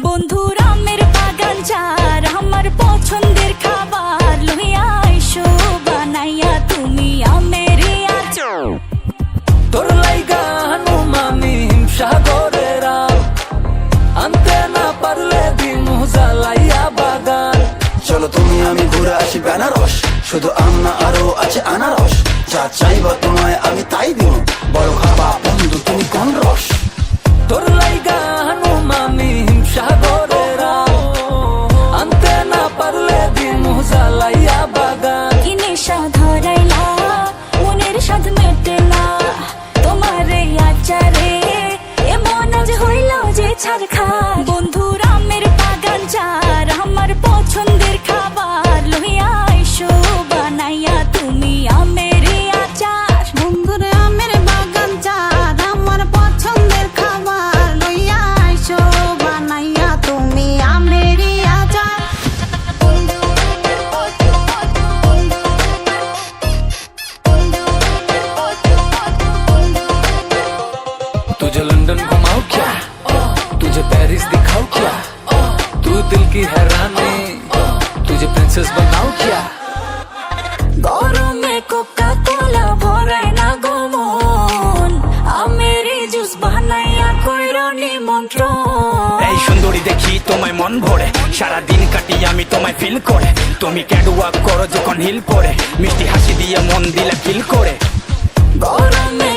বন্ধুর আমের বাগান চার আমার পছন্দের খাবার লইয়া আইসো বানাইয়া তুমি আমের আচার। তোর লাইগা হানুমানি হিমসাগরের আম, আনতে না পারলে দিমু জ্বালাইয়া বাগান। চলো তুমি আমি ঘুরে আসি বেনারস, শুধু আম না আরো আছে আনারস। যা চাইবা তোমায় আমি তাই দিব, বড় খাবা বন্ধু তুমি কোন রস। তোর লাইগা হানুমানি হিমসাগরের আম, আনতে না পারলে দিমু জ্বালাইয়া বাগান। কি নেশা ধরাইলা মনের স্বাদ মেটে না তোমার এই আচারে, এমন আজ হইল যে ছাড় খা। বন্ধুর আমের বাগান চার আমার পছন্দের খাবার লইয়া আইসো বানাইয়া তুমি আমের আচার। বন্ধুর আমের বাগান চার আমার পছন্দের খাবার লইয়া আইসো বানাইয়া তুমি আমের আচার। तुझे लंदन घुमाऊं क्या, तुझे पेरिस दिखाऊं क्या, तू दिल की हैरानी, तुझे प्रिंसेस बनाऊं क्या। গরমে কোকা কোলা ভরায় না গমন, আমের জুস বানাইয়া কইরো নিমন্ত্রণ। এই সুন্দরী দেখি তোমায় মন ভরে, সারাদিন কাটি আমি তোমায় ফিল করে। তুমি ক্যাটওয়াক করো যখন হিল পরে, মিষ্টি হাসি দিয়ে মন দিলা কিল করে। গরমে